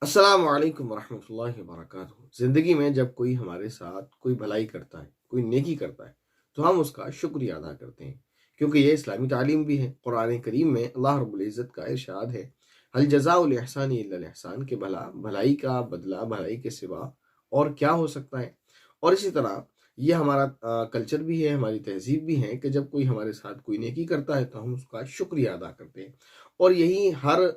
अस्सलाम वालेकुम वरहमतुल्लाहि वबरकातुहू। ज़िंदगी में जब कोई हमारे साथ कोई भलाई करता है, कोई नेकी करता है, तो हम उसका शुक्रिया अदा करते हैं, क्योंकि ये इस्लामी तालीम भी है। कुरान करीम में अल्लाह रब्बुल इज़्ज़त का इरशाद है, हल जज़ाउल इहसानी इल्लल इहसान, के भलाई का बदला भलाई के सिवा और क्या हो सकता है। और इसी तरह ये हमारा कल्चर भी है, हमारी तहज़ीब भी है कि जब कोई हमारे साथ कोई नेकी करता है तो हम उसका शुक्रिया अदा करते हैं। और यही हर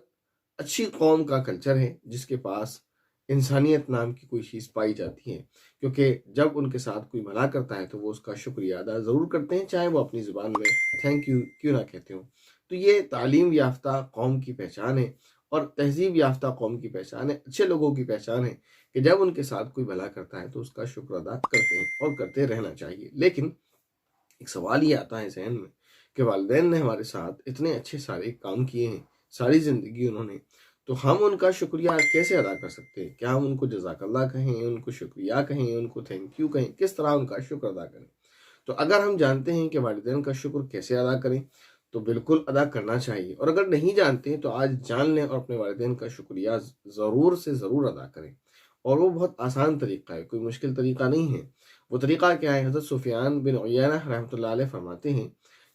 अच्छी कौम का कल्चर है जिसके पास इंसानियत नाम की कोई चीज़ पाई जाती है, क्योंकि जब उनके साथ कोई भला करता है तो वो उसका शुक्रिया अदा ज़रूर करते हैं, चाहे वो अपनी ज़ुबान में थैंक यू क्यों ना कहते हों। तो ये तालीम याफ्ता कौम की पहचान है और तहज़ीब याफ्ता कौम की पहचान है, अच्छे लोगों की पहचान है कि जब उनके साथ कोई भला करता है तो उसका शुक्र अदा करते हैं और करते रहना चाहिए। लेकिन एक सवाल ये आता है ज़हन में कि वालिदैन ने हमारे साथ इतने अच्छे सारे काम किए हैं, सारी ज़िंदगी उन्होंने, तो हम उनका शुक्रिया कैसे अदा कर सकते हैं? क्या हम उनको जज़ाकल्लाह कहें, उनको शुक्रिया कहें, उनको थैंक यू कहें? किस तरह उनका शुक्र अदा करें? तो अगर हम जानते हैं कि वालिदैन का शुक्र कैसे अदा करें, तो बिल्कुल अदा करना चाहिए, और अगर नहीं जानते हैं तो आज जान लें और अपने वालिदैन का शुक्रिया ज़रूर से ज़रूर अदा करें। और वो बहुत आसान तरीक़ा है, कोई मुश्किल तरीक़ा नहीं है। वो तरीक़ा क्या है? हज़रत सुफ़ियान बिन उयैना रहमतुल्लाह अलैह फरमाते हैं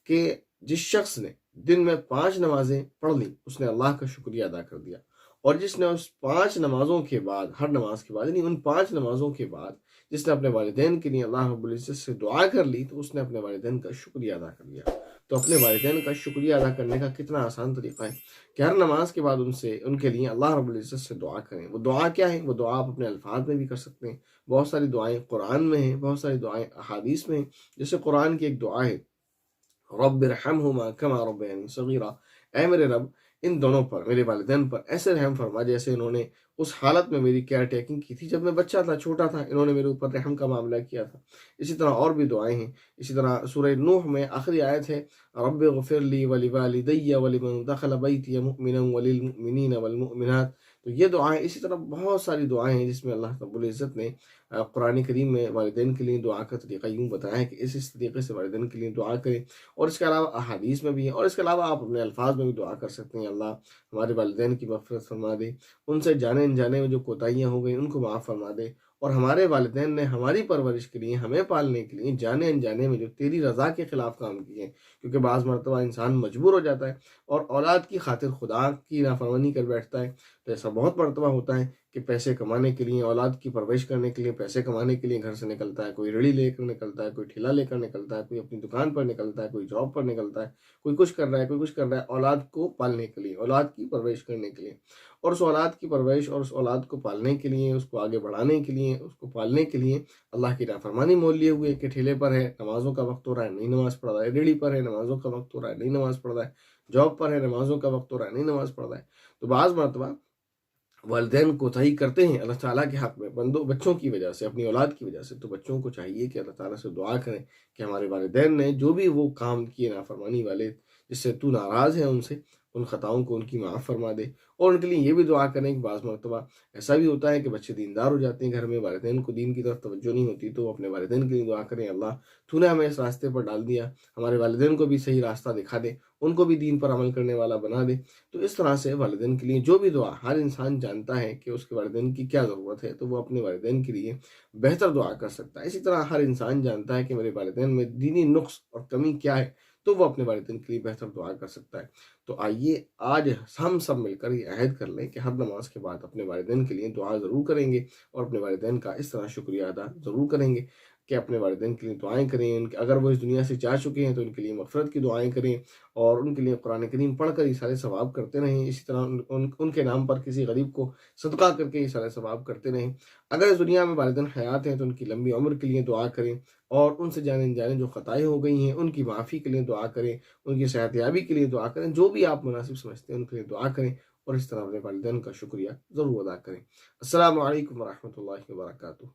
कि जिस शख़्स ने दिन में 5 नमाज़ें पढ़ लीं, उसने अल्लाह का शुक्रिया अदा कर दिया। और जिसने उस 5 नमाज़ों के बाद, हर नमाज़ के बाद, यानी उन 5 नमाज़ों के बाद जिसने अपने वालिदैन के लिए अल्लाह रब्बुल इज़्ज़त से दुआ कर ली, तो उसने अपने वालिदैन का शुक्रिया अदा कर लिया। तो अपने वालिदैन का शुक्रिया अदा करने का कितना आसान तरीक़ा है कि हर नमाज के बाद उनसे उनके लिए अल्लाह रब्बुल इज़्ज़त से दुआ करें। वो दुआ क्या है? वो दुआ आप अपने अल्फाज में भी कर सकते हैं। बहुत सारी दुआएँ कुरान में हैं, बहुत सारी दुआएँ अहादीस में हैं। जैसे कुरान की एक दुआ है, रब्बिरहमहुमा कमा रब्बयानी सगीरा, ऐ मेरे रब, इन दोनों पर, मेरे वालिदैन पर ऐसे रहम फरमा जैसे इन्होंने उस हालत में मेरी केयर टेकिंग की थी जब मैं बच्चा था, छोटा था, इन्होंने मेरे ऊपर रहम का मामला किया था। इसी तरह और भी दुआएं हैं। इसी तरह सूरह नूह में आखिरी आयत है, रब्बिग़फिरली वलिवालिदैया वलिमन दखल बैतिया मुमिनन वलिलमुमिनीन वलमुमिनात। तो ये दुआएं, इसी तरह बहुत सारी दुआएं हैं जिसमें अल्लाह रब्बुल इज़्ज़त ने कुरान करीम में वालिदैन के लिए दुआ का तरीका यूँ बताया है कि इस तरीके से वालिदैन के लिए दुआ करें। और इसके अलावा अहादीस में भी है, और इसके अलावा आप अपने अल्फाज में भी दुआ कर सकते हैं, अल्लाह हमारे वालिदैन की मग़फ़िरत फरमा दे, उनसे जाने अनजाने में जो कोताहियाँ हो गई उनको माफ़ फरमा दे, और हमारे वालिदैन ने हमारी परवरिश के लिए, हमें पालने के लिए जाने अनजाने में जो तेरी रज़ा के ख़िलाफ़ काम किए हैं, क्योंकि बाज़ मरतबा इंसान मजबूर हो जाता है और औलाद की खातिर खुदा की नाफरमानी कर बैठता है। तो ऐसा बहुत मरतबा होता है कि पैसे कमाने के लिए, औलाद की परवरिश करने के लिए, पैसे कमाने के लिए घर से निकलता है, कोई रेहड़ी लेकर निकलता है, कोई ठेला लेकर निकलता है, कोई अपनी दुकान पर निकलता है, कोई जॉब पर निकलता है, कोई कुछ कर रहा है, कोई कुछ कर रहा है, औलाद को पालने के लिए, औलाद की परवरिश करने के लिए। और उस औलाद की परवरिश और उस औलाद को पालने के लिए, उसको आगे बढ़ाने के लिए, उसको पालने के लिए अल्लाह की नाफरमानी मोल लिए हुए कि ठेले पर है, नमाज़ों का वक्त हो रहा है, नहीं नमाज़ पढ़ रहा है, रेहड़ी पर है, नमाज़ों का वक्त हो रहा है, नहीं नमाज़ पढ़ रहा है, जॉब पर है, नमाज़ों का वक्त हो रहा है, नहीं नमाज़ पढ़ रहा है। तो बाज़ मरतबा वालिदैन कोताही करते हैं अल्लाह ताला के हक़ में, बच्चों की वजह से, अपनी औलाद की वजह से। तो बच्चों को चाहिए कि अल्लाह ताला से दुआ करें कि हमारे वालिदैन ने जो भी वो काम किए नाफरमानी वाले, जिससे तू नाराज़ है उनसे, उन ख़ताओं को उनकी माफ़ फरमा दे। और उनके लिए ये भी दुआ करें कि बाज़ मरतबा ऐसा भी होता है कि बच्चे दीनदार हो जाते हैं घर में, वालिदैन को दीन की तरफ तवज्जो नहीं होती, तो वो अपने वालिदैन के लिए दुआ करें, अल्लाह तूने हमें इस रास्ते पर डाल दिया, हमारे वालिदैन को भी सही रास्ता दिखा दे, उनको भी दीन पर अमल करने वाला बना दे। तो इस तरह से वालिदैन के लिए जो भी दुआ, हर इंसान जानता है कि उसके वालिदैन की क्या ज़रूरत है, तो वो अपने वालिदैन के लिए बेहतर दुआ कर सकता है। इसी तरह हर इंसान जानता है कि मेरे वालिदैन में दीनी नुक्स और कमी क्या है, तो वो अपने वालिदैन के लिए बेहतर दुआ कर सकता है। तो आइए आज हम सब मिलकर ये अहद कर लें कि हर नमाज के बाद अपने वालिदैन के लिए दुआ ज़रूर करेंगे, और अपने वालिदैन का इस तरह शुक्रिया अदा ज़रूर करेंगे कि अपने वालिदैन के लिए दुआएँ करें। उनके, अगर वो इस दुनिया से जा चुके हैं तो उनके लिए मग़फ़िरत की दुआएँ करें, और उनके लिए कुरान करीम पढ़कर ये सारे सवाब करते रहें। इसी तरह उनके नाम पर किसी गरीब को सदका करके ये सारे सवाब करते रहें। अगर इस दुनिया में वालिदैन हयात हैं तो उनकी लंबी उम्र के लिए दुआ करें, और उनसे जाने अनजाने जो ख़ताएँ हो गई हैं उनकी माफ़ी के लिए दुआ करें, उनकी सेहतयाबी के लिए दुआ करें, जो भी आप मुनासिब समझते हैं उनके लिए दुआ करें, और इस तरह अपने वालिदैन का शुक्रिया ज़रूर अदा करें। अस्सलामु अलैकुम व रहमतुल्लाहि व बरकातुहू।